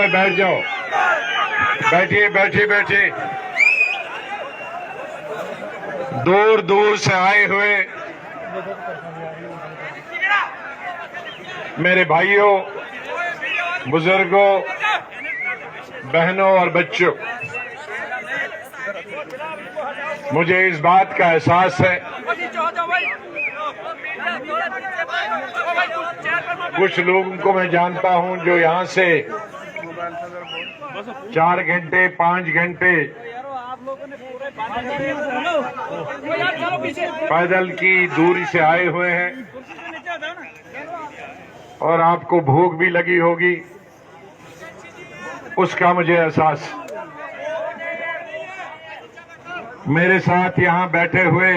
है बैठ जाओ, बैठिए बैठिए बैठिए। दूर दूर से आए हुए मेरे भाइयों, बुजुर्गों, बहनों और बच्चों, मुझे इस बात का एहसास है कुछ लोगों को मैं जानता हूं जो यहां से 4 घंटे 5 घंटे पैदल की दूरी से आए हुए हैं और आपको भूख भी लगी होगी, उसका मुझे एहसास। मेरे साथ यहां बैठे हुए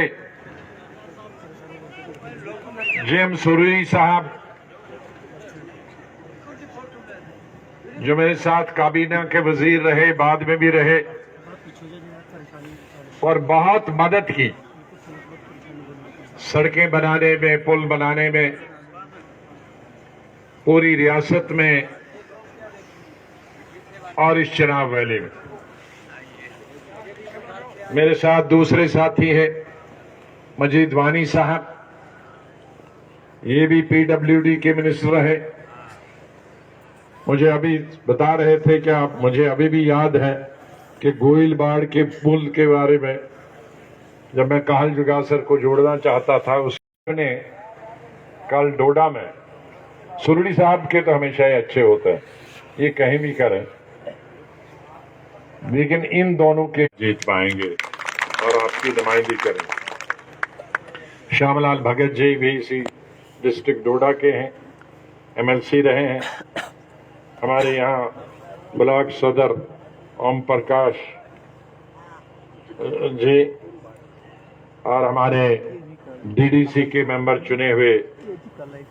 जेम सुरूरी साहब, जो मेरे साथ काबीना के वजीर रहे, बाद में भी रहे और बहुत मदद की सड़कें बनाने में, पुल बनाने में, पूरी रियासत में और इस चिनाब वैली में। मेरे साथ दूसरे साथी हैं मजीद वानी साहब, ये भी पीडब्ल्यूडी के मिनिस्टर रहे। मुझे अभी बता रहे थे कि मुझे अभी भी याद है कि गोइलबाड़ के पुल के बारे में जब मैं काहल जुगासर को जोड़ना चाहता था, उसने कल डोडा में, सुरूरी साहब के तो हमेशा ही अच्छे होते हैं, ये कहीं भी करें, लेकिन इन दोनों के जीत पाएंगे और आपकी नुमाइंदगी करेंगे। श्यामलाल भगत जी भी इसी डिस्ट्रिक्ट डोडा के हैं, एमएलसी रहे हैं। हमारे यहाँ ब्लॉक सदर ओम प्रकाश जी और हमारे डीडीसी के मेंबर चुने हुए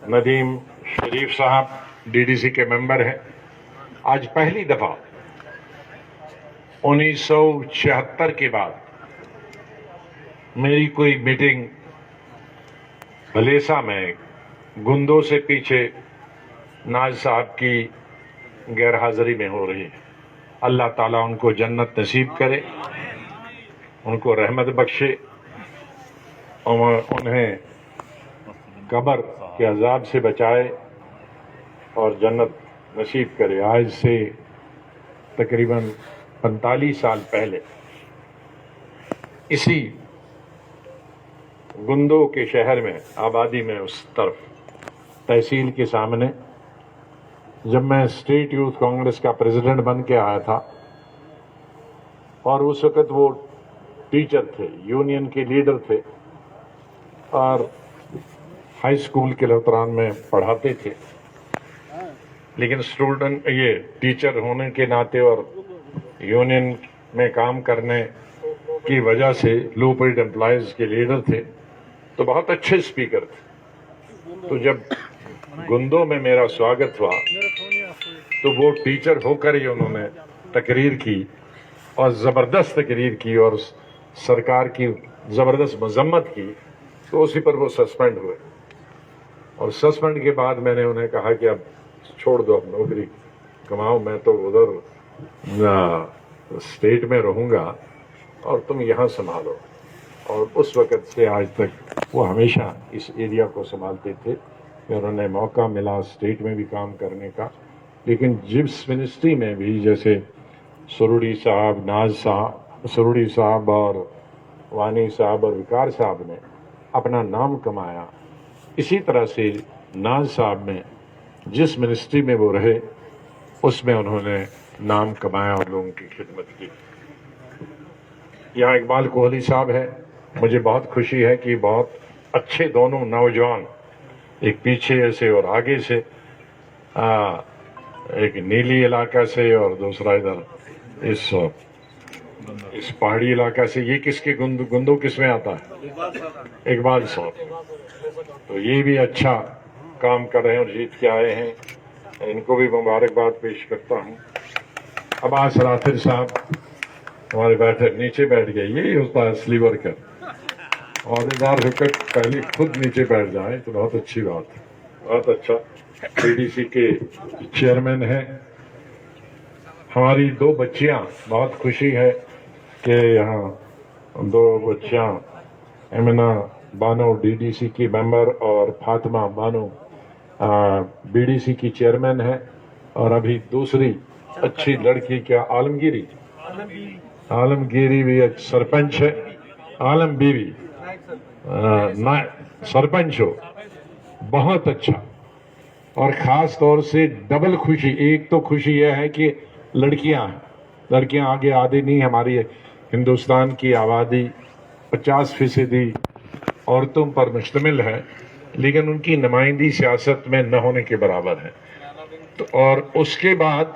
नदीम शरीफ साहब डीडीसी के मेंबर हैं। आज पहली दफा 1976 के बाद मेरी कोई मीटिंग भलेसा में गुंदों से पीछे नाज साहब की गैरहाजिरी में हो रही है। अल्लाह ताला उनको जन्नत नसीब करे, उनको रहमत बख्शे और उन्हें कब्र के अजाब से बचाए और जन्नत नसीब करे। आज से तकरीबन 45 साल पहले इसी गुंदो के शहर में, आबादी में, उस तरफ तहसील के सामने, जब मैं स्टेट यूथ कांग्रेस का प्रेसिडेंट बन के आया था और उस वक़्त वो टीचर थे, यूनियन के लीडर थे और हाई स्कूल के लौतरान में पढ़ाते थे, लेकिन स्टूडेंट ये टीचर होने के नाते और यूनियन में काम करने की वजह से लो पेड एम्प्लॉयज के लीडर थे, तो बहुत अच्छे स्पीकर थे। तो जब गुंदों में मेरा स्वागत हुआ तो वो टीचर होकर ही उन्होंने तकरीर की और ज़बरदस्त तकरीर की और सरकार की ज़बरदस्त मजम्मत की, तो उसी पर वो सस्पेंड हुए। और सस्पेंड के बाद मैंने उन्हें कहा कि अब छोड़ दो, अब नौकरी कमाओ, मैं तो उधर स्टेट में रहूँगा और तुम यहाँ संभालो। और उस वक़्त से आज तक वो हमेशा इस एरिया को संभालते थे कि उन्होंने मौका मिला स्टेट में भी काम करने का। लेकिन जिस मिनिस्ट्री में भी, जैसे सुरूरी साहब, नाज साहब, सुरूरी साहब और वानी साहब और विकार साहब ने अपना नाम कमाया, इसी तरह से नाज साहब ने जिस मिनिस्ट्री में वो रहे उसमें उन्होंने नाम कमाया और लोगों की खिदमत की। यहाँ इकबाल कोहली साहब है, मुझे बहुत खुशी है कि बहुत अच्छे दोनों नौजवान, एक पीछे ऐसे और आगे से, एक नीली इलाका से और दूसरा इधर इस पहाड़ी इलाका से। ये किसके गुंदो किस में आता है? इकबाल साहब। तो ये भी अच्छा काम कर रहे हैं और जीत के आए हैं, इनको भी मुबारकबाद पेश करता हूँ। अब आज राफिर साहब हमारे बैठे नीचे बैठ गए, यही होता है असली वर्कर, औहदेदार होकर पहले खुद नीचे बैठ जाए तो बहुत अच्छी बात है। बहुत अच्छा। डीडीसी के चेयरमैन हैं हमारी 2 बच्चियां, बहुत खुशी है कि यहाँ 2 बच्चियां एमिना बानो डीडीसी की मेंबर और फातिमा बानो बीडीसी की चेयरमैन है, और अभी दूसरी अच्छी लड़की क्या आलमगीरी भी एक सरपंच है, आलम बीवी सरपंच हो, बहुत अच्छा। और खास तौर से डबल खुशी, एक तो खुशी यह है कि लड़कियां आगे आधी नहीं, हमारी हिंदुस्तान की आबादी 50% औरतों पर मुश्तमिल है, लेकिन उनकी नुमाइंदगी सियासत में न होने के बराबर है। तो और उसके बाद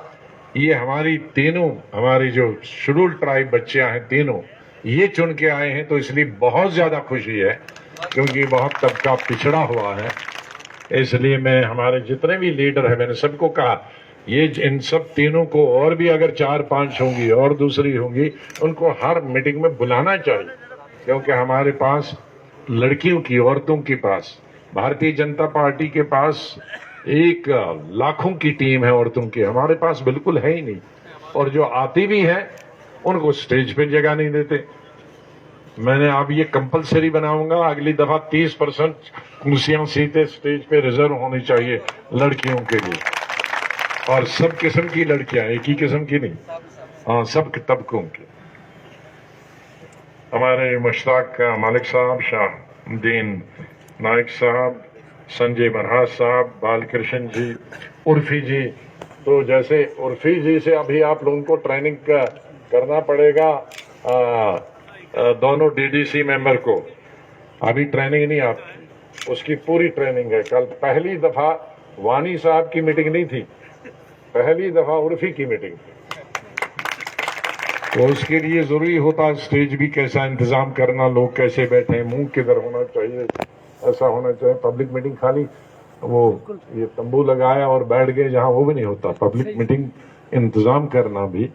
ये हमारी जो शेड्यूल ट्राइब बच्चियां हैं तीनों, ये चुन के आए हैं, तो इसलिए बहुत ज्यादा खुशी है, क्योंकि बहुत तबका पिछड़ा हुआ है। इसलिए मैं हमारे जितने भी लीडर हैं, मैंने सबको कहा ये इन सब तीनों को, और भी अगर 4-5 होंगी और दूसरी होंगी, उनको हर मीटिंग में बुलाना चाहिए, क्योंकि हमारे पास लड़कियों की, औरतों के पास, भारतीय जनता पार्टी के पास 1 लाखों की टीम है औरतों की, हमारे पास बिल्कुल है ही नहीं। और जो आती भी है उनको स्टेज पे जगह नहीं देते। मैंने अब ये कंपलसरी बनाऊंगा, अगली दफा 30% कुर्सियां, सीटें स्टेज पे रिजर्व होनी चाहिए लड़कियों के लिए, और सब किस्म की लड़कियां, एक ही किस्म की नहीं, हाँ, सब तबकों की। हमारे मुश्ताक मालिक साहब, शाहउद्दीन नाइक साहब, संजय बरहास साहब, बालकृष्ण जी, उर्फी जी, तो जैसे उर्फी जी से अभी आप लोगों को ट्रेनिंग करना पड़ेगा, दोनों डीडीसी मेंबर को अभी ट्रेनिंग नहीं, आप उसकी पूरी ट्रेनिंग है। कल पहली दफा वानी साहब की मीटिंग नहीं थी, पहली दफा उर्फी की मीटिंग थी, तो उसके लिए जरूरी होता है स्टेज भी कैसा इंतजाम करना, लोग कैसे बैठे, मुंह किधर होना चाहिए, ऐसा होना चाहिए। पब्लिक मीटिंग खाली वो ये तंबू लगाया और बैठ गए जहां, वो भी नहीं होता, पब्लिक मीटिंग इंतजाम करना भी।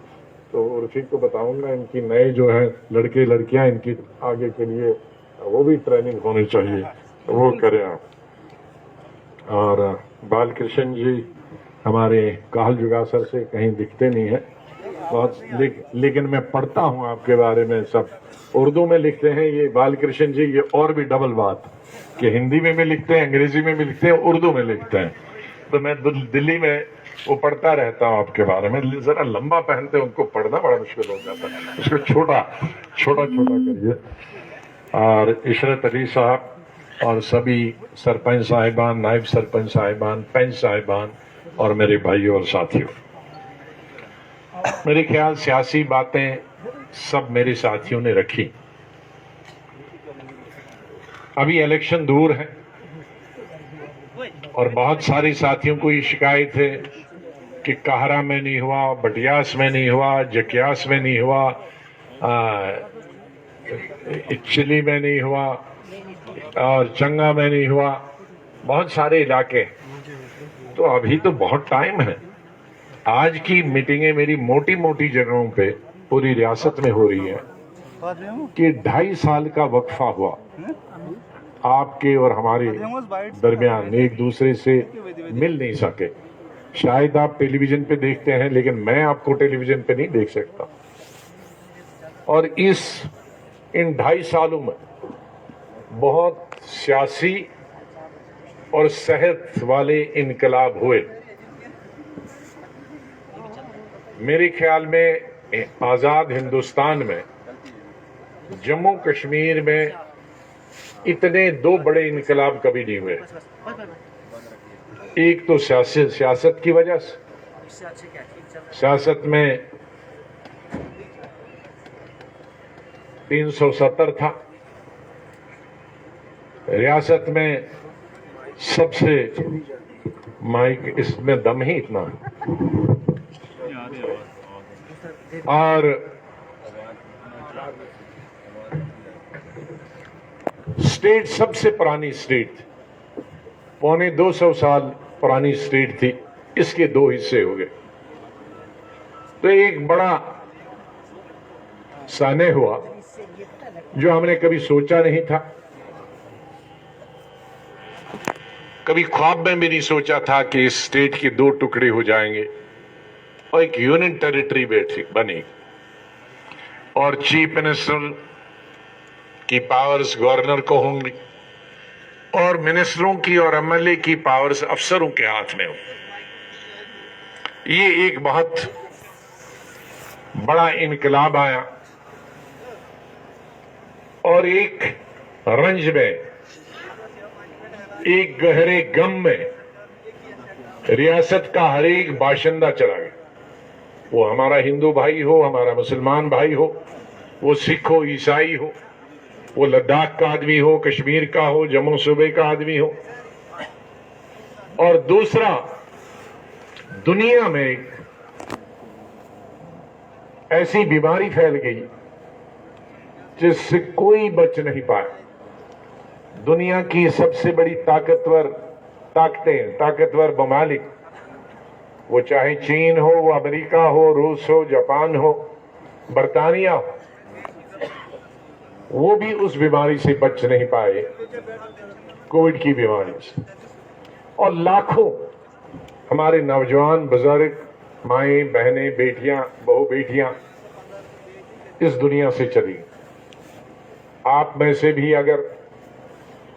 तो उर्फी को बताऊंगा, इनकी नए जो है लड़के लड़कियां, इनकी आगे के लिए वो भी ट्रेनिंग होनी चाहिए, तो वो करें आप। और बालकृष्ण जी हमारे काहल जुगासर से कहीं दिखते नहीं है बहुत, लेकिन मैं पढ़ता हूँ आपके बारे में, सब उर्दू में लिखते हैं ये बालकृष्ण जी, ये और भी डबल बात कि हिंदी में भी लिखते हैं, अंग्रेजी में भी लिखते हैं, उर्दू में लिखते हैं। तो मैं दिल्ली में वो पढ़ता रहता हूँ आपके बारे में, जरा लंबा पहनते हैं, उनको पढ़ना बड़ा मुश्किल हो जाता है, उसको छोटा करिए। और इशरत अली साहब और सभी सरपंच साहिबान, नायब सरपंच साहिबान, पंच साहिबान और मेरे भाइयों और साथियों, मेरे ख्याल सियासी बातें सब मेरे साथियों ने रखी। अभी इलेक्शन दूर है और बहुत सारे साथियों को ये शिकायत है कि काहरा में नहीं हुआ, बटियास में नहीं हुआ, जकियास में नहीं हुआ, चिली में नहीं हुआ और चंगा में नहीं हुआ, बहुत सारे इलाके। तो अभी तो बहुत टाइम है। आज की मीटिंगें मेरी मोटी मोटी जगहों पे पूरी रियासत में हो रही है कि 2.5 साल का वक्फा हुआ आपके और हमारे दरमियान, एक दूसरे से मिल नहीं सके। शायद आप टेलीविजन पे देखते हैं, लेकिन मैं आपको टेलीविजन पे नहीं देख सकता। और इन 2.5 सालों में बहुत सियासी और सेहत वाले इनकलाब हुए। मेरे ख्याल में आजाद हिंदुस्तान में, जम्मू कश्मीर में इतने 2 बड़े इनकलाब कभी नहीं हुए। एक तो सियासत की वजह से, सियासत में 370 था, रियासत में सबसे माइक, इसमें दम ही इतना है। और स्टेट सबसे पुरानी स्टेट, 250 साल पुरानी स्टेट थी, इसके 2 हिस्से हो गए। तो एक बड़ा साने हुआ जो हमने कभी सोचा नहीं था, कभी ख्वाब में भी नहीं सोचा था कि इस स्टेट के 2 टुकड़े हो जाएंगे। और एक यूनियन टेरिटरी बनी और चीफ मिनिस्टर की पावर्स गवर्नर को होंगी और मिनिस्टरों की और एमएलए की पावर्स अफसरों के हाथ में हो। ये एक बहुत बड़ा इनकलाब आया और एक रंज में, एक गहरे गम में रियासत का हर एक बाशिंदा चला गया। वो हमारा हिंदू भाई हो, हमारा मुसलमान भाई हो, वो सिख हो, ईसाई हो, वो लद्दाख का आदमी हो, कश्मीर का हो, जम्मू सूबे का आदमी हो। और दूसरा, दुनिया में ऐसी बीमारी फैल गई जिससे कोई बच नहीं पाया। दुनिया की सबसे बड़ी ताकतवर ममालिक, वो चाहे चीन हो, वो अमेरिका हो, रूस हो, जापान हो, बर्तानिया हो, वो भी उस बीमारी से बच नहीं पाए, कोविड की बीमारी से। और लाखों हमारे नौजवान, बुजुर्ग, माएं, बहनें, बेटियां, बहू बेटियां इस दुनिया से चली। आप में से भी अगर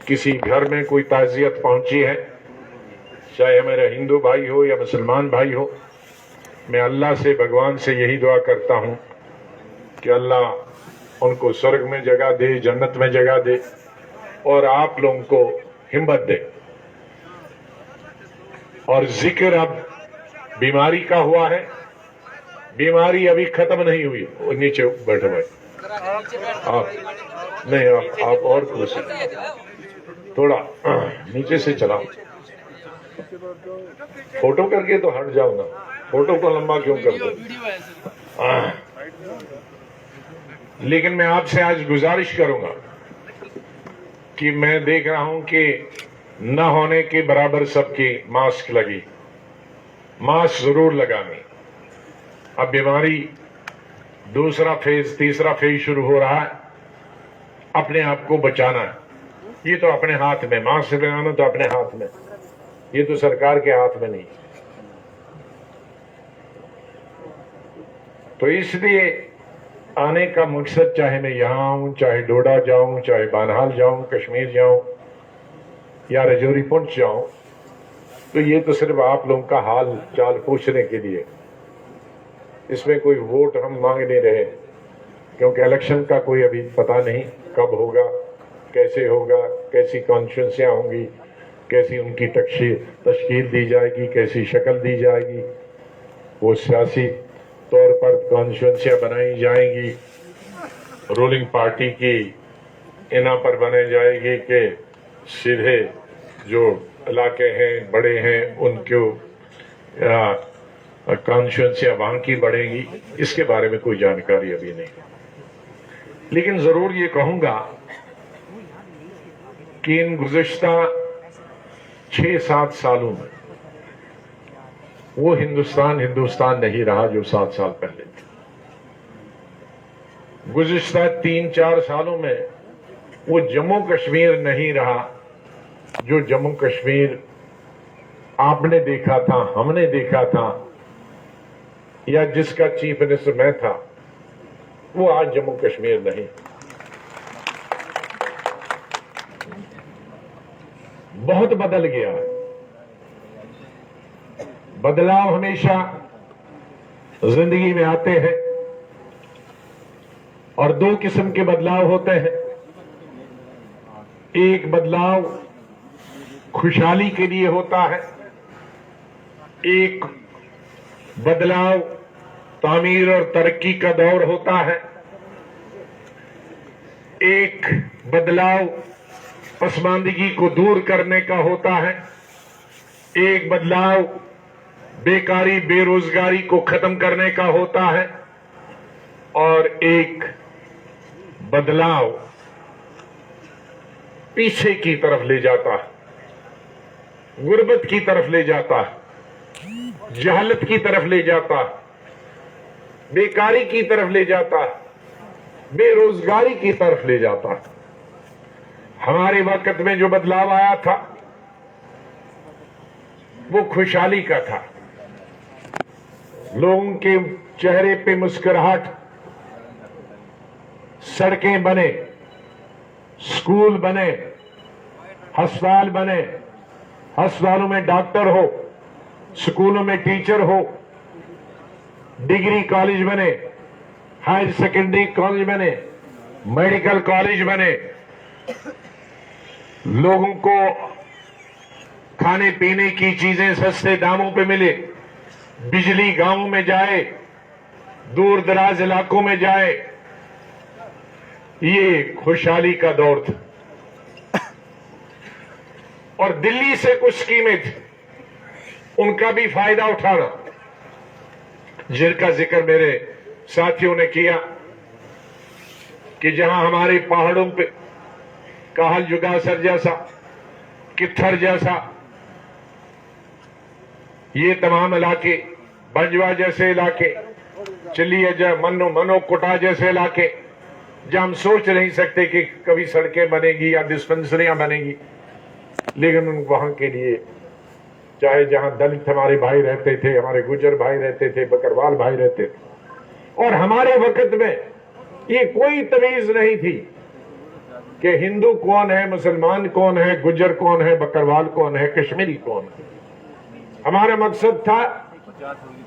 किसी घर में कोई ताज़ियत पहुंची है, चाहे मेरा हिंदू भाई हो या मुसलमान भाई हो, मैं अल्लाह से, भगवान से यही दुआ करता हूं कि अल्लाह उनको स्वर्ग में जगह दे, जन्नत में जगह दे और आप लोगों को हिम्मत दे। और जिक्र अब बीमारी का हुआ है, बीमारी अभी खत्म नहीं हुई। नीचे बैठे भाई, आप नहीं, आप और कुर्सी थोड़ा नीचे से चलाओ। फोटो करके तो हट जाओ ना, फोटो को लंबा क्यों करते? लेकिन मैं आपसे आज गुजारिश करूंगा कि मैं देख रहा हूं कि न होने के बराबर सबकी मास्क लगी, मास्क जरूर लगानी। अब बीमारी दूसरा फेज, तीसरा फेज शुरू हो रहा है, अपने आप को बचाना है। ये तो अपने हाथ में, मास्क लगाना तो अपने हाथ में, ये तो सरकार के हाथ में नहीं। तो इसलिए आने का मकसद, चाहे मैं यहां आऊं, चाहे डोडा जाऊं, चाहे बानहाल जाऊं, कश्मीर जाऊं या रजौरी पुंछ जाऊं, तो ये तो सिर्फ आप लोगों का हाल चाल पूछने के लिए। इसमें कोई वोट हम मांग नहीं रहे, क्योंकि इलेक्शन का कोई अभी पता नहीं कब होगा, कैसे होगा, कैसी कॉन्स्टिट्यूंसियां होंगी, कैसी उनकी तश्कील दी जाएगी, कैसी शक्ल दी जाएगी, वो सियासी तौर पर कॉन्स्टिट्यूंसियां बनाई जाएंगी, रूलिंग पार्टी की इना पर बनाई जाएगी कि सीधे जो इलाके हैं, बड़े हैं, उनको कॉन्स्टिट्यूंसियां वहां की बढ़ेंगी। इसके बारे में कोई जानकारी अभी नहीं। लेकिन जरूर ये कहूंगा कि इन गुज़िश्ता 6-7 सालों में वो हिंदुस्तान नहीं रहा जो 7 साल पहले था। गुज़िश्ता 3-4 सालों में वो जम्मू कश्मीर नहीं रहा जो जम्मू कश्मीर आपने देखा था, हमने देखा था, या जिसका चीफ मिनिस्टर मैं था। वो आज जम्मू कश्मीर नहीं। बहुत बदल गया है। बदलाव हमेशा जिंदगी में आते हैं और 2 किस्म के बदलाव होते हैं। एक बदलाव खुशहाली के लिए होता है, एक बदलाव तामीर और तरक्की का दौर होता है, एक बदलाव पसमानदगी को दूर करने का होता है, एक बदलाव बेकारी बेरोजगारी को खत्म करने का होता है, और एक बदलाव पीछे की तरफ ले जाता है, गुर्बत की तरफ ले जाता है, जहालत की तरफ ले जाता है, बेकारी की तरफ ले जाता है, बेरोजगारी की तरफ ले जाता है। हमारे वक्त में जो बदलाव आया था वो खुशहाली का था, लोगों के चेहरे पे मुस्कुराहट, सड़कें बने, स्कूल बने, अस्पताल बने, अस्पतालों में डॉक्टर हो, स्कूलों में टीचर हो, डिग्री कॉलेज बने, हायर सेकेंडरी कॉलेज बने, मेडिकल कॉलेज बने, लोगों को खाने पीने की चीजें सस्ते दामों पे मिले, बिजली गांवों में जाए, दूर दराज इलाकों में जाए, ये खुशहाली का दौर था। और दिल्ली से कुछ स्कीमें थी, उनका भी फायदा उठाना, जिनका जिक्र मेरे साथियों ने किया कि जहां हमारे पहाड़ों पे काहल जुगासर जैसा, कित्थर जैसा, ये तमाम इलाके, बंजवा जैसे इलाके, चिलिया मनो कोटा जैसे इलाके, जहां हम सोच नहीं सकते कि कभी सड़कें बनेगी या डिस्पेंसरियां बनेगी, लेकिन वहां के लिए, चाहे जहां दलित हमारे भाई रहते थे, हमारे गुजर भाई रहते थे, बकरवाल भाई रहते थे, और हमारे वक्त में ये कोई तमीज नहीं थी कि हिंदू कौन है, मुसलमान कौन है, गुजर कौन है, बकरवाल कौन है, कश्मीरी कौन है। हमारा मकसद था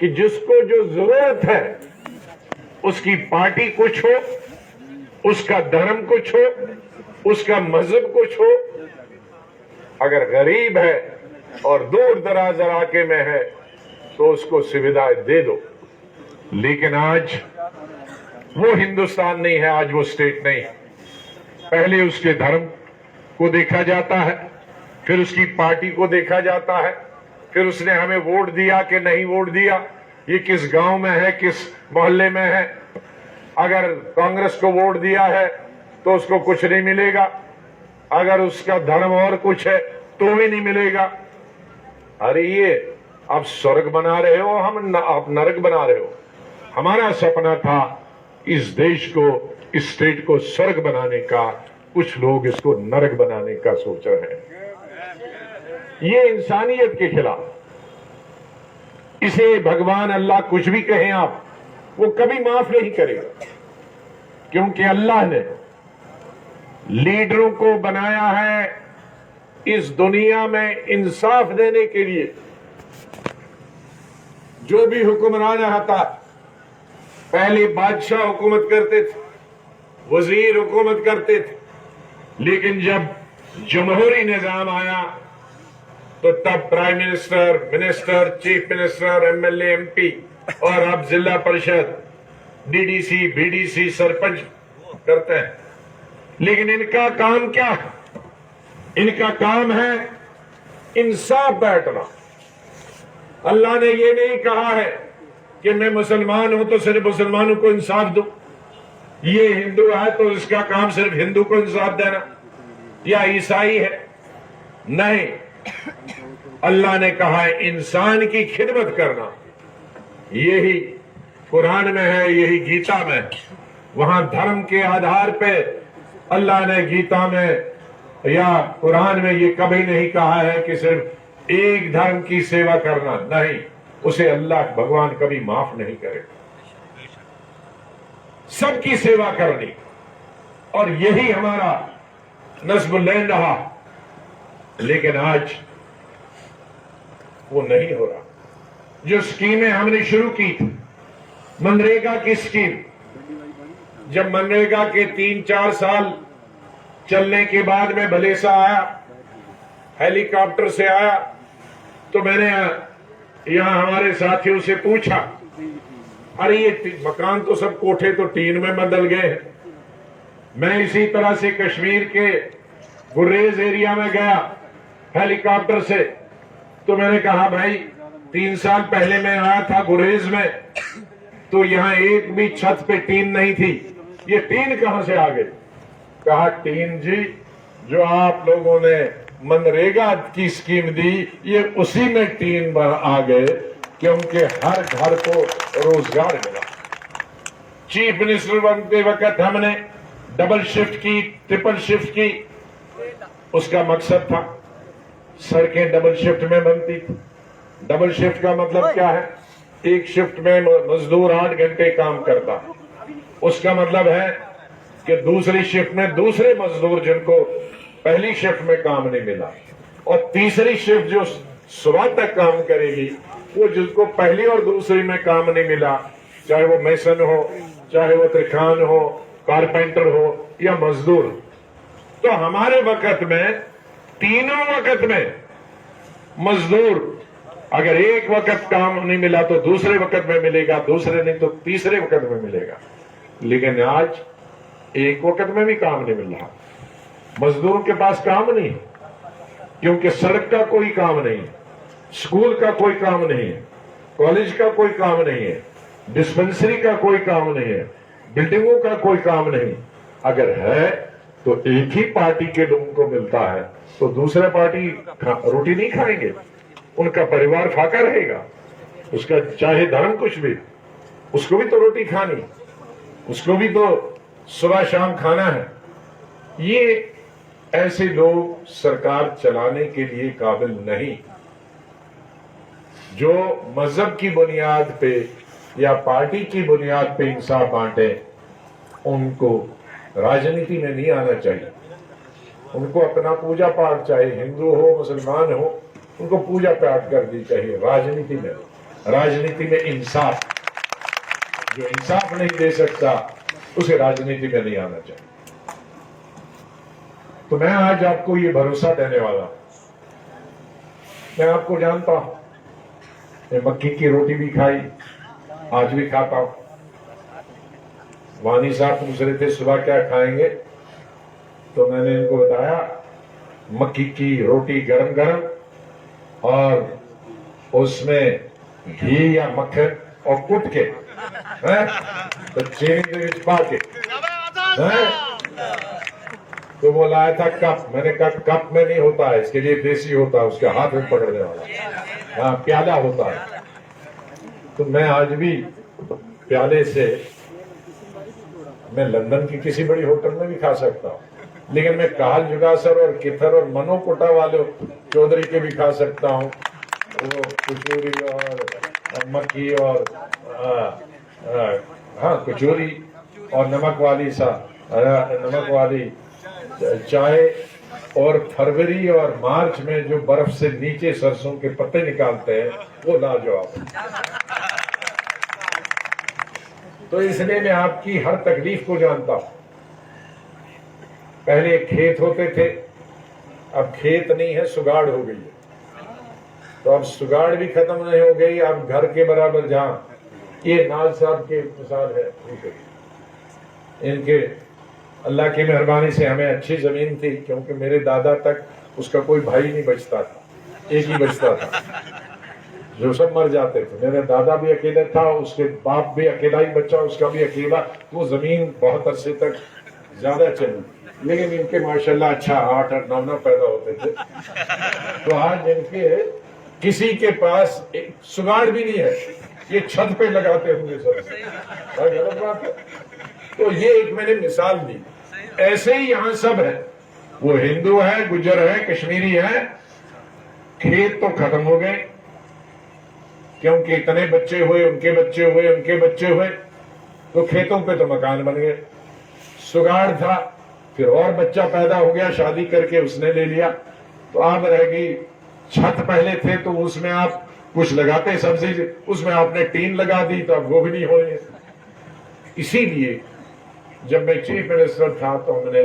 कि जिसको जो जरूरत है उसकी पार्टी कुछ हो, उसका धर्म कुछ हो, उसका मजहब कुछ हो, अगर गरीब है और दूर दराज इलाके में है तो उसको सुविधाएं दे दो। लेकिन आज वो हिंदुस्तान नहीं है, आज वो स्टेट नहीं है। पहले उसके धर्म को देखा जाता है, फिर उसकी पार्टी को देखा जाता है, फिर उसने हमें वोट दिया कि नहीं वोट दिया, ये किस गांव में है, किस मोहल्ले में है। अगर कांग्रेस को वोट दिया है तो उसको कुछ नहीं मिलेगा, अगर उसका धर्म और कुछ है तो भी नहीं मिलेगा। अरे ये आप स्वर्ग बना रहे हो, आप नरक बना रहे हो। हमारा सपना था इस देश को, इस स्टेट को स्वर्ग बनाने का, कुछ लोग इसको नरक बनाने का सोच रहे हैं। ये इंसानियत के खिलाफ। इसे भगवान अल्लाह कुछ भी कहें आप, वो कभी माफ नहीं करेगा, क्योंकि अल्लाह ने लीडरों को बनाया है इस दुनिया में इंसाफ देने के लिए। जो भी हुक्मरान आता, पहले बादशाह हुकूमत करते थे, वजीर हुकूमत करते थे, लेकिन जब जमहूरी निजाम आया तो तब prime minister, minister, chief minister, MLA, MP और अब जिला परिषद, डीडीसी, बीडीसी, सरपंच करते हैं। लेकिन इनका काम क्या है? इनका काम है इंसाफ बैठना। अल्लाह ने ये नहीं कहा है कि मैं मुसलमान हूं तो सिर्फ मुसलमानों को इंसाफ दूं, ये हिंदू है तो इसका काम सिर्फ हिंदू को इंसाफ देना, या ईसाई है। नहीं, अल्लाह ने कहा है इंसान की खिदमत करना। यही कुरान में है, यही गीता में है। वहां धर्म के आधार पे अल्लाह ने गीता में या कुरान में ये कभी नहीं कहा है कि सिर्फ एक धर्म की सेवा करना। नहीं, उसे अल्लाह भगवान कभी माफ नहीं करेगा। सबकी सेवा करनी, और यही हमारा नस्बुल्लैन रहा। लेकिन आज वो नहीं हो रहा। जो स्कीमें हमने शुरू की थी, मनरेगा की स्कीम, जब मनरेगा के 3-4 साल चलने के बाद में भले सा आया, हेलीकॉप्टर से आया, तो मैंने यहां हमारे साथियों से पूछा, अरे ये मकान तो सब कोठे तो टीन में बदल गए हैं। मैं इसी तरह से कश्मीर के गुरेज एरिया में गया हेलीकॉप्टर से, तो मैंने कहा भाई 3 साल पहले मैं आया था गुरेज में, तो यहाँ एक भी छत पे टीन नहीं थी, ये टीन कहां से आ गई? कहा टीन जी जो आप लोगों ने मनरेगा की स्कीम दी, ये उसी में टीन आ गए, क्योंकि हर घर को रोजगार मिला। चीफ मिनिस्टर बनते वक्त हमने डबल शिफ्ट की, ट्रिपल शिफ्ट की। उसका मकसद था सड़कें डबल शिफ्ट में बनती थी। डबल शिफ्ट का मतलब क्या है? ایک شفٹ میں مزدور 8 گھنٹے کام کرتا، اس کا مطلب ہے کہ دوسری شفٹ میں دوسرے مزدور جن کو پہلی شفٹ میں کام نہیں ملا، اور تیسری شفٹ جو صبح تک کام کرے گی، وہ جس کو پہلی اور دوسری میں کام نہیں ملا، چاہے وہ میسن ہو، چاہے وہ ترکھان ہو، کارپینٹر ہو یا مزدور۔ تو ہمارے وقت میں تینوں وقت میں مزدور اگر ایک وقت کام نہیں ملا تو دوسرے وقت میں ملے گا، دوسرے نہیں تو تیسرے وقت میں ملے گا۔ لیکن آج ایک وقت میں بھی کام نہیں مل رہا، مزدوروں کے پاس کام نہیں، کیونکہ سڑک کا کوئی کام نہیں، اسکول کا کوئی کام نہیں ہے، کالج کا کوئی کام نہیں ہے، ڈسپنسری کا کوئی کام نہیں ہے، بلڈنگوں کا کوئی کام نہیں۔ اگر ہے تو ایک ہی پارٹی کے لوگوں کو ملتا ہے، تو دوسرے پارٹی روٹی نہیں کھائیں گے، ان کا پریوار فاقہ رہے گا، اس کا چاہے دھرم کچھ بھی، اس کو بھی تو روٹی کھانی، اس کو بھی تو صبح شام کھانا ہے۔ یہ ایسے لوگ سرکار چلانے کے لیے قابل نہیں، جو مذہب کی بنیاد پہ یا پارٹی کی بنیاد پہ انصاف بانٹے، ان کو راجنیتی میں نہیں آنا چاہیے۔ ان کو اپنا پوجا پاٹ، چاہے ہندو ہو مسلمان ہو، ان کو پوجا پاٹ کرنی چاہیے، راجنیتی میں انصاف، جو انصاف نہیں دے سکتا اسے راجنیتی میں نہیں آنا چاہیے۔ تو میں آج آپ کو یہ بھروسہ دینے والا، میں آپ کو جانتا ہوں، میں مکی کی روٹی بھی کھائی، آج بھی کھاتا ہوں۔ وانی صاحب پوچھ رہے تھے صبح کیا کھائیں گے، تو میں نے ان کو بتایا مکی کی روٹی گرم گرم، اور اس میں گھی یا مکھن اور کٹ کے تو چینی پا کے، تو وہ لایا تھا کپ، میں نے کہا کپ میں نہیں ہوتا ہے، اس کے لیے دیسی ہوتا ہے، اس کے ہاتھ میں پکڑنے والا، ہاں پیالہ ہوتا ہے۔ تو میں آج بھی پیالے سے، میں لندن کی کسی بڑی ہوٹل میں بھی کھا سکتا ہوں، لیکن میں کال جگاسر اور کتھر اور منو کوٹا والے چودھری کے بھی کھا سکتا ہوں، وہ کچوری اور مکی اور ہاں کچوری اور نمک والی چائے، اور فروری اور مارچ میں جو برف سے نیچے سرسوں کے پتے نکالتے ہیں وہ لاجواب۔ تو اس لیے میں آپ کی ہر تکلیف کو جانتا ہوں۔ پہلے کھیت ہوتے تھے، اب کھیت نہیں ہے، سگاڑ ہو گئی ہے، تو اب سگاڑ بھی ختم نہیں ہو گئی، اب گھر کے برابر جہاں، یہ ناز صاحب کی مثال ہے، ان کے اللہ کی مہربانی سے ہمیں اچھی زمین تھی، کیونکہ میرے دادا تک اس کا کوئی بھائی نہیں بچتا تھا، ایک ہی بچتا تھا، جو سب مر جاتے تھے۔ میرے دادا بھی اکیلا تھا، اس کے باپ بھی اکیلا ہی بچہ، اس کا بھی اکیلا، وہ زمین بہت عرصے تک زیادہ چلی، لیکن ان کے ماشاءاللہ اچھا 8 اور 9 پیدا ہوتے تھے۔ تو آج ان کے کسی کے پاس سگاڑ بھی نہیں ہے، یہ چھت پہ لگاتے ہوں گے سب، غلط بات ہے۔ تو یہ ایک میں نے مثال دی، ایسے ہی یہاں سب ہے، وہ ہندو ہے، گجر ہے، کشمیری ہے، کھیت تو ختم ہو گئے، کیونکہ اتنے بچے ہوئے، ان کے بچے ہوئے، ان کے بچے ہوئے، تو کھیتوں پہ تو مکان بن گئے۔ سگاڑ تھا، پھر اور بچہ پیدا ہو گیا، شادی کر کے اس نے لے لیا، تو اب رہ گئی چھت۔ پہلے تھے تو اس میں آپ کچھ لگاتے سبزی، اس میں آپ نے ٹین لگا دی، تو اب وہ بھی نہیں ہو رہی۔ اسی لیے جب میں چیف منسٹر تھا تو ہم نے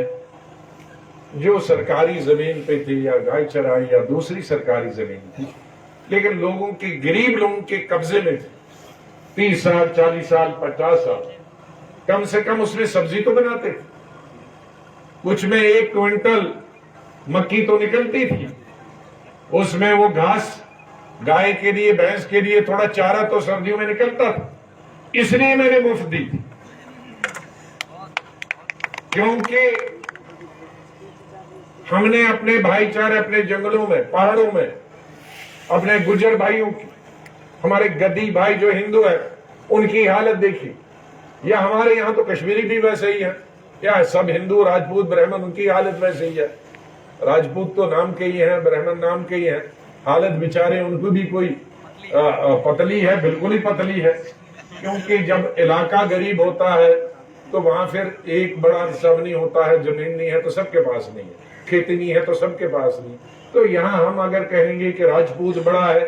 جو سرکاری زمین پہ تھی، یا گائے چرائی یا دوسری سرکاری زمین تھی، لیکن لوگوں کی، غریب لوگوں کے قبضے میں تھی، 30 سال 40 سال 50 سال، کم سے کم اس میں سبزی تو بناتے تھے، کچھ میں 1 کوئنٹل مکی تو نکلتی تھی، اس میں وہ گھاس گائے کے لیے، بھینس کے لیے تھوڑا چارہ تو سردیوں میں نکلتا تھا، اس لیے میں نے مفت دی تھی، کیونکہ ہم نے اپنے بھائی چارے، اپنے جنگلوں میں، پہاڑوں میں، اپنے گجر بھائیوں کی، ہمارے گدی بھائی جو ہندو ہیں ان کی حالت دیکھی، یا ہمارے یہاں تو کشمیری بھی ویسے ہی ہیں، یا سب ہندو، راجپوت، برہمن، ان کی حالت ویسے ہی ہے۔ راجپوت تو نام کے ہی ہیں، برہمن نام کے ہی ہیں، حالت بیچارے ان کو بھی کوئی पतली है, बिल्कुल ही पतली है, क्योंकि जब इलाका गरीब होता है तो वहां फिर एक बड़ा सब नहीं होता है, जमीन नहीं है तो सबके पास नहीं है, खेती नहीं है तो सबके पास नहीं। तो यहाँ हम अगर कहेंगे कि राजपूत बड़ा है,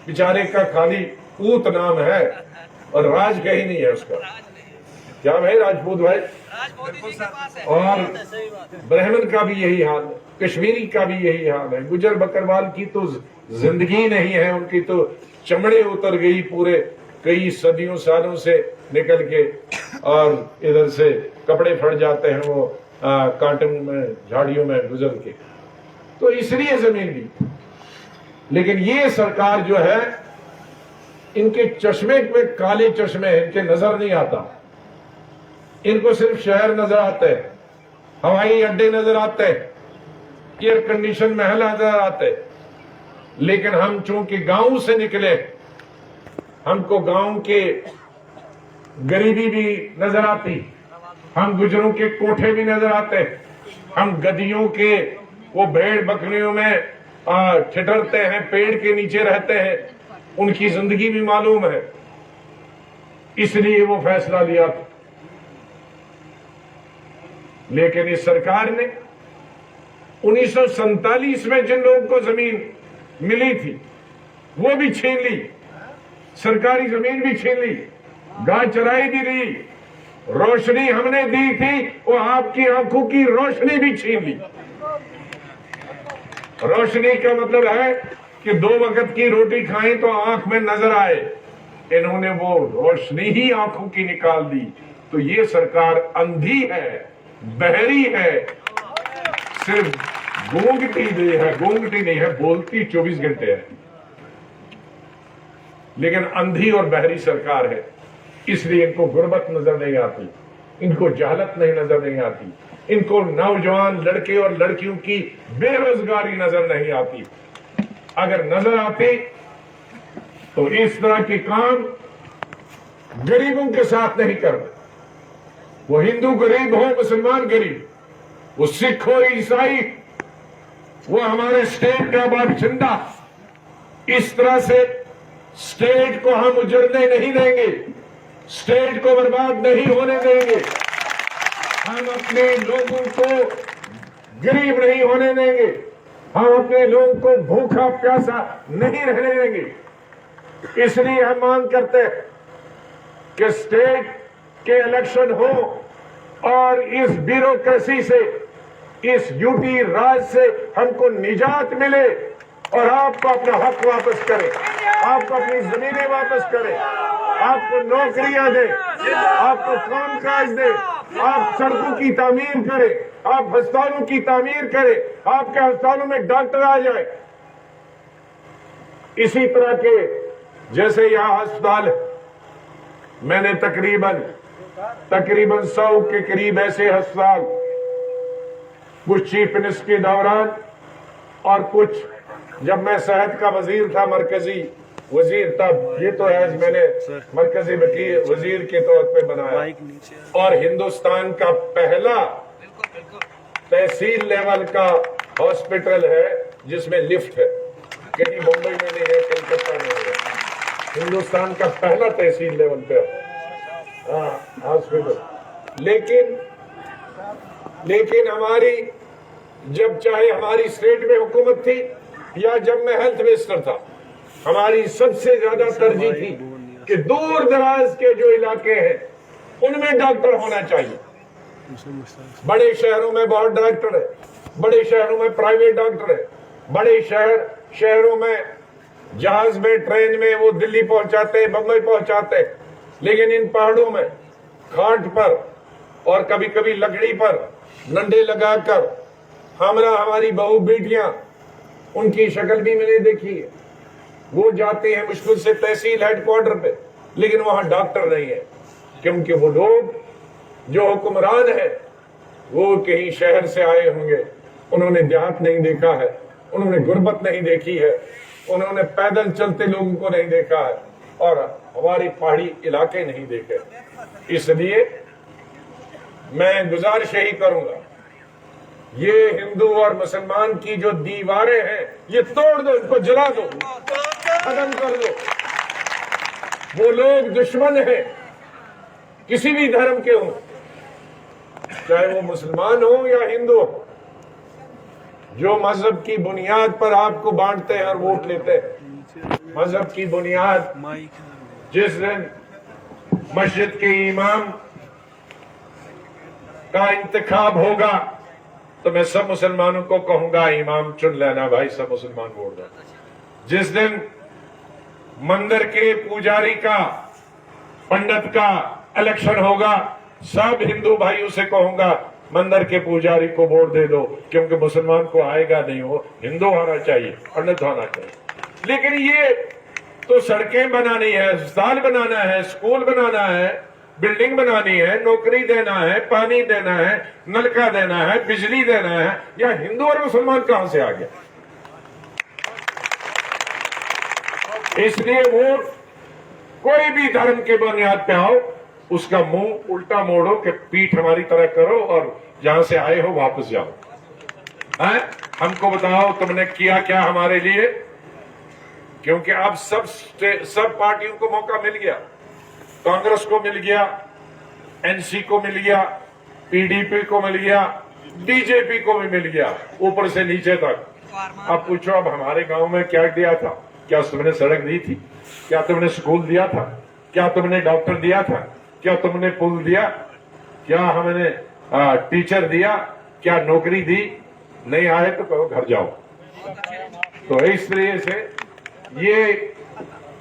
बेचारे का खाली पूत नाम है और राज कहीं नहीं है उसका। क्या भाई राजपूत भाई? और ब्राह्मण का भी यही हाल है, कश्मीरी का भी यही हाल है, गुजर बकरवाल की तो जिंदगी नहीं है, उनकी तो चमड़े उतर गई पूरे कई सदियों सालों से निकल के, और इधर से कपड़े फट जाते हैं वो कांटों में झाड़ियों में गुजर के। तो इसलिए जमीन दी। लेकिन ये सरकार जो है, इनके चश्मे में काले चश्मे हैं, इनके नजर नहीं आता, इनको सिर्फ शहर नजर आते हैं, हवाई अड्डे नजर आते हैं, एयर कंडीशन महल नजर आते हैं। लेकिन हम चूंकि गांव से निकले, हमको गांव के गरीबी भी नजर आती, हम गुजरों के कोठे भी नजर आते, हम गधियों के वो भेड़ बकरियों में ठिठुरते हैं, पेड़ के नीचे रहते हैं, उनकी जिंदगी भी मालूम है, इसलिए वो फैसला लिया था। लेकिन इस सरकार ने 1947 में जिन लोगों को जमीन मिली थी वो भी छीन ली, सरकारी जमीन भी छीन ली, गाय चराई भी ली, रोशनी हमने दी थी वो आपकी आंखों की रोशनी भी छीन ली। रोशनी का मतलब है कि 2 वक्त की रोटी खाएं तो आंख में नजर आए, इन्होंने वो रोशनी ही आंखों की निकाल दी। तो ये सरकार अंधी है, बहरी है, सिर्फ गूंगटी है, गूंगटी नहीं है, बोलती 24 घंटे है, लेकिन अंधी और बहरी सरकार है। इसलिए इनको गुर्बत नजर नहीं आती, इनको जहालत नजर नहीं आती, इनको नौजवान लड़के और लड़कियों की बेरोजगारी नजर नहीं आती। अगर नजर आती तो इस तरह के काम गरीबों के साथ नहीं करते, वो हिंदू गरीब हो, मुसलमान गरीब, वो सिख हो, ईसाई, वो हमारे स्टेट का बाशिंदा, इस तरह से स्टेट को हम उजड़ने नहीं देंगे, स्टेट को बर्बाद नहीं होने देंगे, हम अपने लोगों को गरीब नहीं होने देंगे, हम अपने लोगों को भूखा प्यासा नहीं रहने देंगे। इसलिए हम मांग करते हैं कि स्टेट के इलेक्शन हो और इस ब्यूरोक्रेसी से, इस यूटी राज से हमको निजात मिले और आपको अपना हक वापस करें, आपको अपनी जमीनें वापस करें, आपको नौकरियां दे, आपको काम काज दे, आप सड़कों की तामीर करें, आप अस्पतालों की तामीर करें, आपके अस्पतालों में डॉक्टर आ जाए। इसी तरह के जैसे यहाँ अस्पताल, मैंने तकरीबन 100 के करीब ऐसे अस्पताल, कुछ चीफ मिनिस्टर के दौरान और कुछ जब मैं सेहत का वजीर था, मरकजी वजीर, तब ये तो है मैंने मरकजी वजीर के तौर पे बनाया। और हिंदुस्तान का पहला तहसील लेवल का हॉस्पिटल है जिसमें लिफ्ट है, कहीं मुंबई में नहीं है, कलकत्ता में नहीं है, हिंदुस्तान का पहला तहसील लेवल पे हॉस्पिटल। लेकिन हमारी, जब चाहे हमारी स्टेट में हुकूमत थी या जब मैं हेल्थ मिनिस्टर था, हमारी सबसे ज्यादा तरजीह थी कि दूर दराज के जो इलाके हैं उनमें डॉक्टर होना चाहिए। बड़े शहरों में बहुत डॉक्टर है, बड़े शहरों में प्राइवेट डॉक्टर है, बड़े शहरों में जहाज में, ट्रेन में वो दिल्ली पहुंचाते, बम्बई पहुंचाते, लेकिन इन पहाड़ों में खाट पर और कभी कभी लकड़ी पर डंडे लगाकर हमारी बहू बेटियां, उनकी शक्ल भी मैंने देखी है, वो जाते हैं मुश्किल से तहसील हेडक्वार्टर पे, लेकिन वहां डॉक्टर नहीं है, क्योंकि वो लोग जो हुक्मरान है वो कहीं शहर से आए होंगे, उन्होंने देहात नहीं देखा है, उन्होंने गुर्बत नहीं देखी है, उन्होंने पैदल चलते लोगों को नहीं देखा है और हमारी पहाड़ी इलाके नहीं देखे। इसलिए मैं गुजारिश यही करूंगा, ये हिंदू और मुसलमान की जो दीवारें हैं ये तोड़ दो, इनको जला दो, खत्म कर दो। वो लोग दुश्मन हैं किसी भी धर्म के हों, चाहे वो मुसलमान हो या हिंदू हो, जो मजहब की बुनियाद पर आपको बांटते हैं और वोट लेते हैं। मजहब की बुनियाद, जिस दिन मस्जिद के इमाम का इंतखाब होगा तो मैं सब मुसलमानों को कहूंगा इमाम चुन लेना भाई, सब मुसलमान वोट देना। जिस दिन मंदिर के पुजारी का, पंडित का इलेक्शन होगा, सब हिंदू भाइयों से कहूंगा मंदिर के पुजारी को वोट दे दो, क्योंकि मुसलमान को आएगा नहीं, वो हिंदू होना चाहिए, पंडित होना चाहिए। लेकिन ये तो सड़कें बनानी है, अस्पताल बनाना है, स्कूल बनाना है, बिल्डिंग बनानी है, नौकरी देना है, पानी देना है, नलका देना है, बिजली देना है, या हिंदू और मुसलमान कहां से आ गया? इसलिए वो कोई भी धर्म के बुनियाद पे आओ, उसका मुंह उल्टा मोड़ो कि पीठ हमारी तरह करो और जहां से आए हो वापस जाओ। हमको बताओ तुमने किया क्या हमारे लिए? क्योंकि अब सब पार्टियों को मौका मिल गया, कांग्रेस को मिल गया, एनसी को मिल गया, पीडीपी को मिल गया, बीजेपी को भी मिल गया, ऊपर से नीचे तक। अब पूछो अब हमारे गांव में क्या दिया था? क्या तुमने सड़क दी थी? क्या तुमने स्कूल दिया था? क्या तुमने डॉक्टर दिया था? क्या तुमने पुल दिया? क्या हमने टीचर दिया? क्या नौकरी दी? नहीं आए तो कहो घर जाओ। तो इस तरह से ये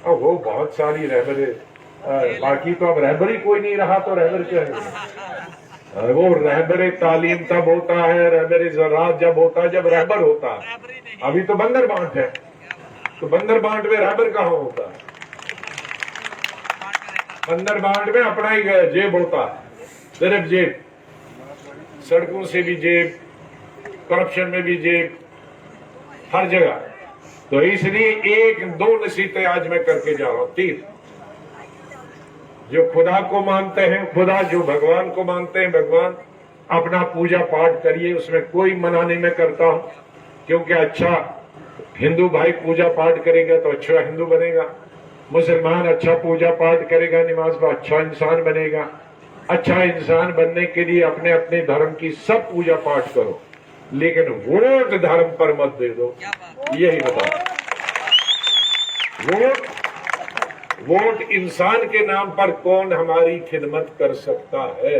वो बहुत सारी रहबरे, बाकी तो अब रहबरी कोई नहीं रहा तो रहबर क्या है? वो रहबरे तालीम तब होता है, रहबरे ज़राअत जब होता है, जब रहबर होता है। अभी तो बंदर बांट है, तो बंदर बांट में रहबर कहाँ होता है? बंदर बांट में अपना ही जेब होता है, सिर्फ जेब, सड़कों से भी जेब, करप्शन में भी जेब, हर जगह। तो इसलिए एक दो नसीहतें आज मैं करके जा रहा हूं, 3। जो खुदा को मानते हैं खुदा, जो भगवान को मानते हैं भगवान, अपना पूजा पाठ करिए, उसमें कोई मना नहीं मैं करता हूं, क्योंकि अच्छा हिंदू भाई पूजा पाठ करेगा तो अच्छा हिंदू बनेगा, मुसलमान अच्छा पूजा पाठ करेगा नमाज में अच्छा इंसान बनेगा। अच्छा इंसान बनने के लिए अपने अपने धर्म की सब पूजा पाठ करो, लेकिन वोट धर्म पर मत दे दो। यही बताओ, वोट इंसान के नाम पर कौन हमारी खिदमत कर सकता है?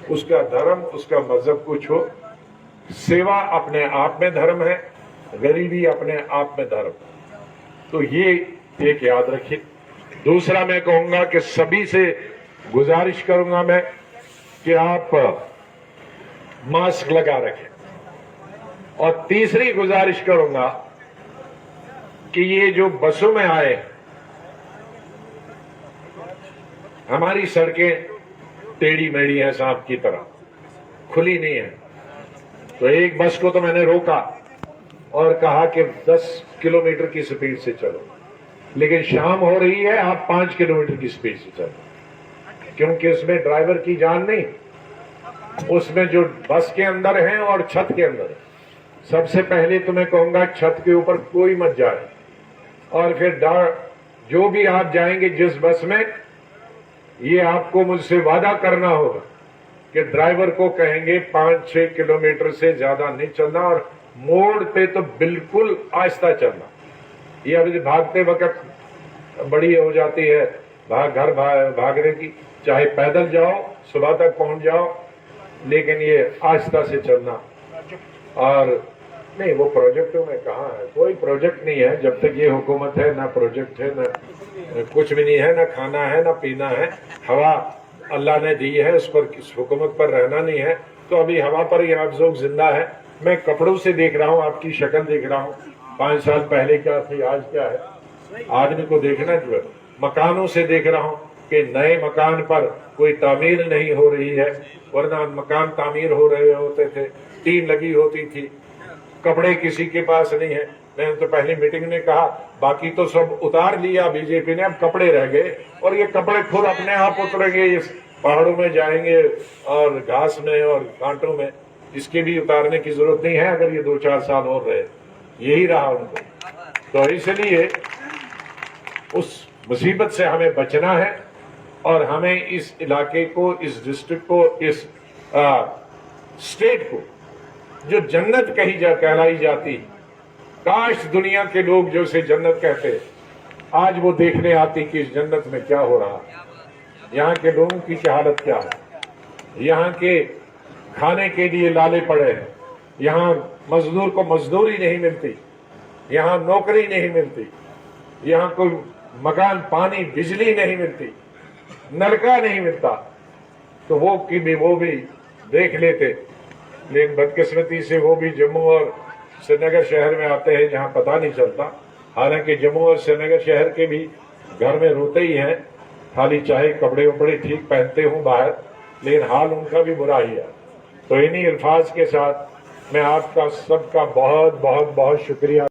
उसका धर्म, उसका मजहब कुछ हो। सेवा अपने आप में धर्म है, गरीबी अपने आप में धर्म। तो ये एक याद रखिए। दूसरा मैं कहूंगा कि सभी से गुजारिश करूंगा मैं कि आप मास्क लगा रखें, और तीसरी गुजारिश करूंगा कि ये जो बसों में आए, हमारी सड़कें टेढ़ी मेढ़ी हैं, सांप की तरह खुली नहीं है। तो एक बस को तो मैंने रोका और कहा कि 10 किलोमीटर की स्पीड से चलो, लेकिन शाम हो रही है, आप 5 किलोमीटर की स्पीड से चलो, क्योंकि उसमें ड्राइवर की जान नहीं, उसमें जो बस के अंदर हैं और छत के अंदर है। सबसे पहले तो मैं कहूंगा छत के ऊपर कोई मत जाए, और फिर जो भी आप जाएंगे जिस बस में, ये आपको मुझसे वादा करना होगा कि ड्राइवर को कहेंगे 5-6 किलोमीटर से ज्यादा नहीं चलना, और मोड़ पे तो बिल्कुल आहिस्ता चलना। ये अभी भागते वक्त बड़ी हो जाती है भागने की, चाहे पैदल जाओ, सुबह तक पहुंच जाओ, लेकिन ये आहिस्ता से चलना। और नहीं, वो प्रोजेक्टों में कहाँ है? कोई प्रोजेक्ट नहीं है जब तक ये हुकूमत है, ना प्रोजेक्ट है, ना कुछ भी नहीं है, ना खाना है, ना पीना है। हवा अल्लाह ने दी है, उस पर, इस हुकूमत पर रहना नहीं है, तो अभी हवा पर ही आप लोग जिंदा है। मैं कपड़ों से देख रहा हूँ, आपकी शक्ल देख रहा हूँ, 5 साल पहले क्या थी, आज क्या है, आदमी को देखना जो है। मकानों से देख रहा हूँ कि नए मकान पर कोई तामीर नहीं हो रही है, वरना मकान तामीर हो रहे होते थे, टीन लगी होती थी। कपड़े किसी के पास नहीं है। मैंने तो पहली मीटिंग में कहा, बाकी तो सब उतार लिया बीजेपी ने, अब कपड़े रह गए, और ये कपड़े खुद अपने आप उतरेंगे, इस पहाड़ों में जाएंगे और घास में और कांटों में। इसके भी उतारने की जरूरत नहीं है, अगर ये 2-4 साल और रहे। यही रहा उनको। तो इसलिए उस मुसीबत से हमें बचना है और हमें इस इलाके को, इस डिस्ट्रिक्ट को, इस स्टेट को जो जन्नत कहलाई जाती, काश दुनिया के लोग जो इसे जन्नत कहते आज वो देखने आती कि इस जन्नत में क्या हो रहा है, यहाँ के लोगों की क्या हालत क्या है। यहाँ के खाने के लिए लाले पड़े हैं, यहाँ मजदूर को मजदूरी नहीं मिलती, यहाँ नौकरी नहीं मिलती, यहाँ कोई मकान, पानी, बिजली नहीं मिलती, नलका नहीं मिलता, तो वो भी देख लेते। लेकिन बदकिस्मती से वो भी जम्मू और श्रीनगर शहर में आते हैं जहाँ पता नहीं चलता। हालांकि जम्मू और श्रीनगर शहर के भी घर में रोते ही हैं, खाली चाहे कपड़े वपड़े ठीक पहनते हूँ बाहर, लेकिन हाल उनका भी बुरा ही है। तो इन्हीं अल्फाज के साथ मैं आपका सबका बहुत बहुत बहुत शुक्रिया